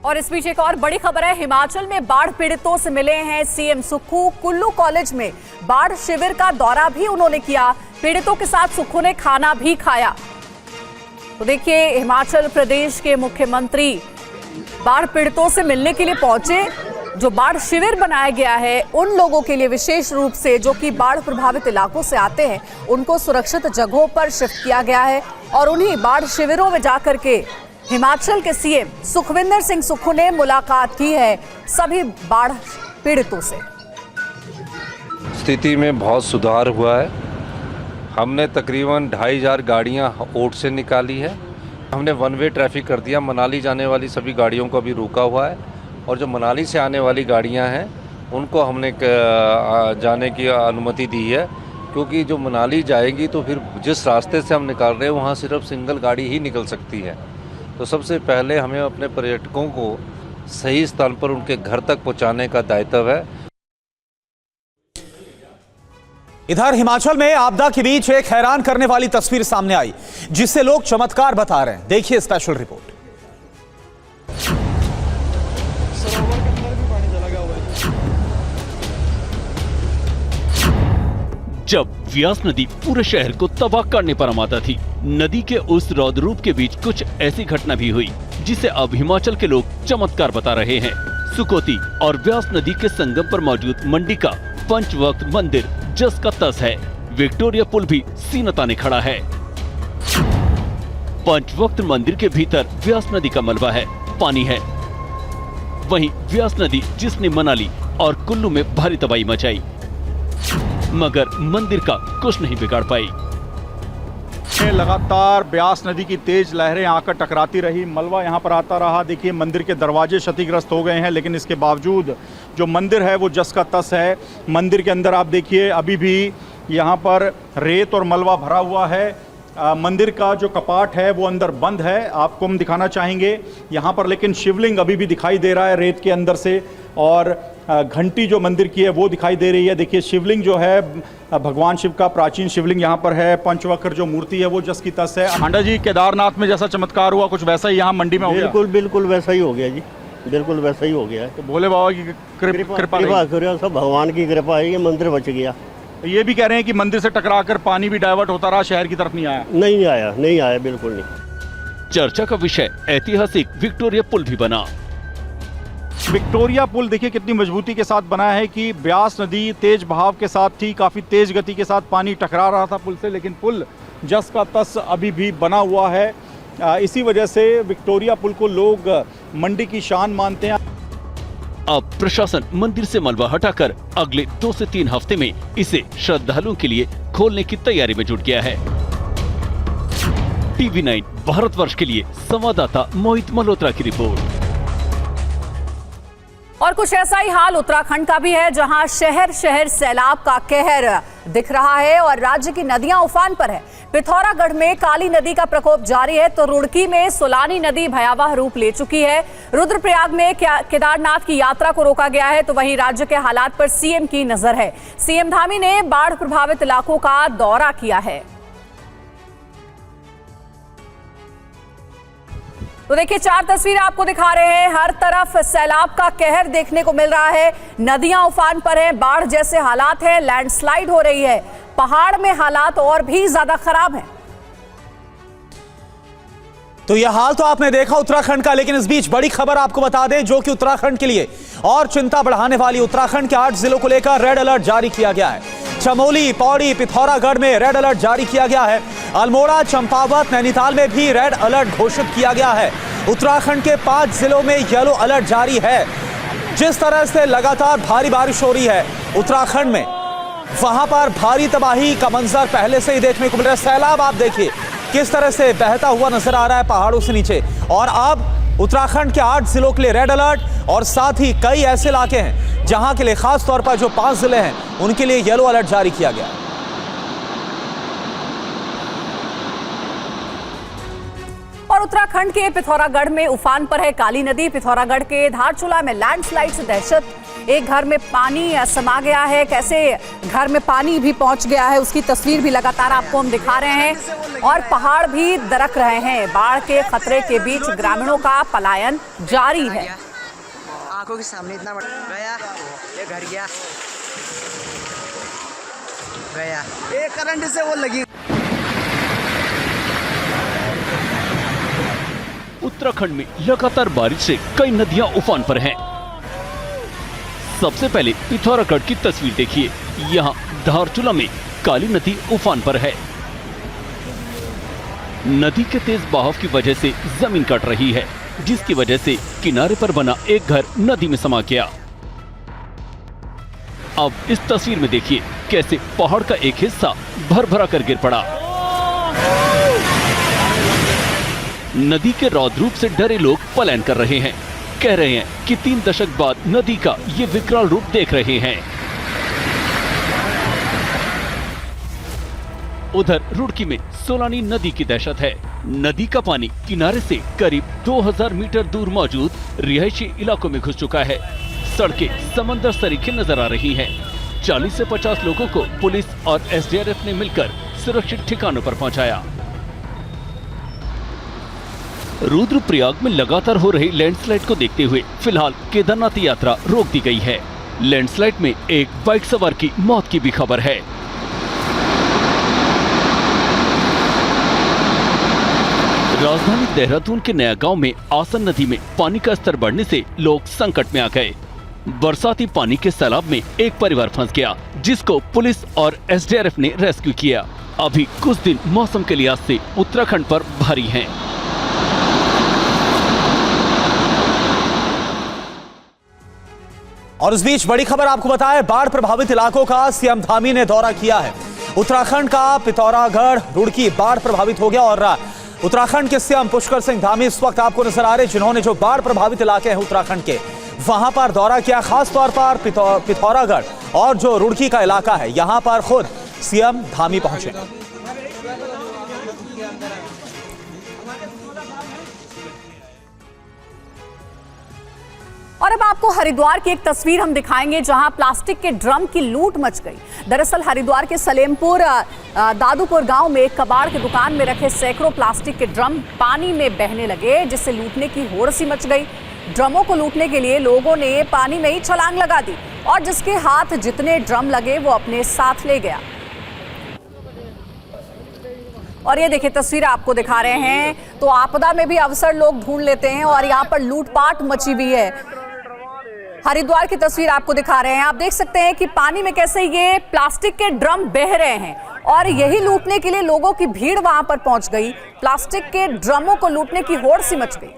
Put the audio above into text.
और इस बीच एक और बड़ी खबर है। हिमाचल में बाढ़ पीड़ितों से मिले हैं सीएम सुक्खू। कुल्लू कॉलेज में बाढ़ शिविर का दौरा भी उन्होंने किया। पीड़ितों के साथ सुक्खू ने खाना भी खाया। तो देखिए, हिमाचल प्रदेश के मुख्यमंत्री बाढ़ पीड़ितों से मिलने के लिए पहुंचे। जो बाढ़ शिविर बनाया गया है उन लोगों के लिए विशेष रूप से, जो कि बाढ़ प्रभावित इलाकों से आते हैं, उनको सुरक्षित जगहों पर शिफ्ट किया गया है। और उन्हीं बाढ़ शिविरों में जाकर के हिमाचल के सीएम सुखविंदर सिंह सुक्खू ने मुलाकात की है सभी बाढ़ पीड़ितों से। स्थिति में बहुत सुधार हुआ है। हमने तकरीबन 2500 गाड़ियां ओट से निकाली है। हमने वन वे ट्रैफिक कर दिया। मनाली जाने वाली सभी गाड़ियों को अभी रोका हुआ है और जो मनाली से आने वाली गाड़ियां हैं उनको हमने जाने की अनुमति दी है, क्योंकि जो मनाली जाएगी तो फिर जिस रास्ते से हम निकाल रहे हैं वहाँ सिर्फ सिंगल गाड़ी ही निकल सकती है। तो सबसे पहले हमें अपने पर्यटकों को सही स्थान पर उनके घर तक पहुँचाने का दायित्व है। इधर हिमाचल में आपदा के बीच एक हैरान करने वाली तस्वीर सामने आई, जिससे लोग चमत्कार बता रहे हैं। देखिए स्पेशल रिपोर्ट। जब व्यास नदी पूरे शहर को तबाह करने पर आमादा थी, नदी के उस रौद्र रूप के बीच कुछ ऐसी घटना भी हुई जिसे अब हिमाचल के लोग चमत्कार बता रहे हैं। सुकोती और व्यास नदी के संगम पर मौजूद मंडी का पंचवक्त मंदिर जस का तस है। विक्टोरिया पुल भी सीना ताने खड़ा है। पंचवक्त मंदिर के भीतर व्यास नदी का मलबा है, पानी है। वहीं व्यास नदी जिसने मनाली और कुल्लू में भारी तबाही मचाई, मगर मंदिर का कुछ नहीं बिगाड़ पाई। लगातार ब्यास नदी की तेज लहरें आकर टकराती रही, मलबा यहाँ पर आता रहा। देखिए, मंदिर के दरवाजे क्षतिग्रस्त हो गए हैं, लेकिन इसके बावजूद जो मंदिर है वो जस का तस है। मंदिर के अंदर आप देखिए, अभी भी यहाँ पर रेत और मलबा भरा हुआ है। मंदिर का जो कपाट है वो अंदर बंद है, आपको हम दिखाना चाहेंगे यहाँ पर, लेकिन शिवलिंग अभी भी दिखाई दे रहा है रेत के अंदर से। और घंटी जो मंदिर की है वो दिखाई दे रही है। देखिए, शिवलिंग जो है भगवान शिव का प्राचीन शिवलिंग यहाँ पर है। पंचवक्र जो मूर्ति है वो जस की तस है। हांडा जी, केदारनाथ में जैसा चमत्कार हुआ कुछ वैसा ही यहाँ मंडी में हो गया? बिल्कुल वैसा ही हो गया जी, बिल्कुल वैसा ही हो गया है। तो भोले बाबा की कृपा, सब भगवान की कृपा है, ये मंदिर बच गया। ये भी कह रहे हैं कि मंदिर से टकराकर पानी भी डाइवर्ट होता रहा, शहर की तरफ नहीं आया। नहीं आया, बिल्कुल नहीं। चर्चा का विषय ऐतिहासिक विक्टोरिया पुल भी बना। विक्टोरिया पुल देखिए कितनी मजबूती के साथ बना है कि ब्यास नदी तेज बहाव के साथ थी, काफ़ी तेज गति के साथ पानी टकरा रहा था पुल से, लेकिन पुल जस का तस अभी भी बना हुआ है। इसी वजह से विक्टोरिया पुल को लोग मंडी की शान मानते हैं। अब प्रशासन मंदिर से मलबा हटाकर अगले 2 से 3 हफ्ते में इसे श्रद्धालुओं के लिए खोलने की तैयारी में जुट गया है। TV9 भारतवर्ष के लिए संवाददाता मोहित मल्होत्रा की रिपोर्ट। और कुछ ऐसा ही हाल उत्तराखंड का भी है, जहां शहर शहर सैलाब का कहर दिख रहा है और राज्य की नदियां उफान पर है। पिथौरागढ़ में काली नदी का प्रकोप जारी है, तो रुड़की में सोलानी नदी भयावह रूप ले चुकी है। रुद्रप्रयाग में केदारनाथ की यात्रा को रोका गया है, तो वहीं राज्य के हालात पर सीएम की नजर है। सीएम धामी ने बाढ़ प्रभावित इलाकों का दौरा किया है। तो देखिए, 4 तस्वीरें आपको दिखा रहे हैं। हर तरफ सैलाब का कहर देखने को मिल रहा है। नदियां उफान पर हैं, बाढ़ जैसे हालात हैं, लैंडस्लाइड हो रही है। पहाड़ में हालात और भी ज्यादा खराब हैं। तो यह हाल तो आपने देखा उत्तराखंड का, लेकिन इस बीच बड़ी खबर आपको बता दें जो कि उत्तराखंड के लिए और चिंता बढ़ाने वाली। उत्तराखंड के 8 जिलों को लेकर रेड अलर्ट जारी किया गया है। चमोली, पौड़ी, पिथौरागढ़ में रेड अलर्ट जारी किया गया है। अल्मोड़ा, चंपावत, नैनीताल में भी रेड अलर्ट घोषित किया गया है। उत्तराखंड के 5 जिलों में येलो अलर्ट जारी है। जिस तरह से लगातार भारी बारिश हो रही है उत्तराखंड में, वहां पर भारी तबाही का मंजर पहले से ही देखने को मिल रहा है। सैलाब आप देखिए किस तरह से बहता हुआ नजर आ रहा है पहाड़ों से नीचे। और अब उत्तराखंड के 8 जिलों के लिए रेड अलर्ट, और साथ ही कई ऐसे इलाके हैं जहां के लिए खास तौर पर जो 5 जिले हैं उनके लिए येलो अलर्ट जारी किया गया है। और उत्तराखंड के पिथौरागढ़ में उफान पर है काली नदी। पिथौरागढ़ के धारचूला में लैंडस्लाइड से दहशत, एक घर में पानी समा गया है। कैसे घर में पानी भी पहुंच गया है उसकी तस्वीर भी लगातार आपको हम दिखा रहे हैं और पहाड़ भी दरक रहे हैं। बाढ़ के खतरे के बीच ग्रामीणों का पलायन जारी है। आंखों के सामने इतना बड़ा गया, ये घर गया, ये करंट से वो लगी। उत्तराखंड में लगातार बारिश से कई नदियां उफान पर हैं। सबसे पहले पिथौरागढ़ की तस्वीर देखिए। यहाँ धारचूला में काली नदी उफान पर है। नदी के तेज बहाव की वजह से जमीन कट रही है, जिसकी वजह से किनारे पर बना एक घर नदी में समा गया। अब इस तस्वीर में देखिए कैसे पहाड़ का एक हिस्सा भर भरा कर गिर पड़ा। नदी के रौद्र रूप से डरे लोग पलायन कर रहे हैं। कह रहे हैं कि 3 दशक बाद नदी का ये विकराल रूप देख रहे हैं। उधर रुड़की में सोलानी नदी की दहशत है। नदी का पानी किनारे से करीब 2000 मीटर दूर मौजूद रिहायशी इलाकों में घुस चुका है। सड़कें समंदर सरीखे नजर आ रही हैं। 40 से 50 लोगों को पुलिस और एसडीआरएफ ने मिलकर सुरक्षित ठिकानों पर पहुंचाया। रुद्रप्रयाग में लगातार हो रही लैंडस्लाइड को देखते हुए फिलहाल केदारनाथ यात्रा रोक दी गई है। लैंडस्लाइड में एक बाइक सवार की मौत की भी खबर है। राजधानी देहरादून के नया गांव में आसन नदी में पानी का स्तर बढ़ने से लोग संकट में आ गए। बरसाती पानी के सैलाब में एक परिवार फंस गया, जिसको पुलिस और एसडीआरएफ ने रेस्क्यू किया। अभी कुछ दिन मौसम के लिहाज से उत्तराखंड पर भारी हैं। और इस बीच बड़ी खबर आपको बताएं, बाढ़ प्रभावित इलाकों का सीएम धामी ने दौरा किया है। उत्तराखंड का पिथौरागढ़, रुड़की बाढ़ प्रभावित हो गया और उत्तराखंड के सीएम पुष्कर सिंह धामी इस वक्त आपको नजर आ रहे, जिन्होंने जो बाढ़ प्रभावित इलाके हैं उत्तराखंड के, वहां पर दौरा किया। खास तौर पर पिथौरागढ़ और जो रुड़की का इलाका है, यहां पर खुद सीएम धामी पहुंचे। और अब आपको हरिद्वार की एक तस्वीर हम दिखाएंगे, जहां प्लास्टिक के ड्रम की लूट मच गई। दरअसल हरिद्वार के सलेमपुर दादूपुर गांव में एक कबाड़ की दुकान में रखे सैकड़ों प्लास्टिक के ड्रम पानी में बहने लगे, जिससे लूटने की होड़ सी मच गई। ड्रमों को लूटने के लिए लोगों ने पानी में ही छलांग लगा दी और जिसके हाथ जितने ड्रम लगे वो अपने साथ ले गया। और ये देखिए तस्वीर आपको दिखा रहे हैं, तो आपदा में भी अवसर लोग ढूंढ लेते हैं और यहाँ पर लूटपाट मची हुई है। हरिद्वार की तस्वीर आपको दिखा रहे हैं, आप देख सकते हैं कि पानी में कैसे ये प्लास्टिक के ड्रम बह रहे हैं और यही लूटने के लिए लोगों की भीड़ वहां पर पहुंच गई। प्लास्टिक के ड्रमों को लूटने की होड़ सी मच गई।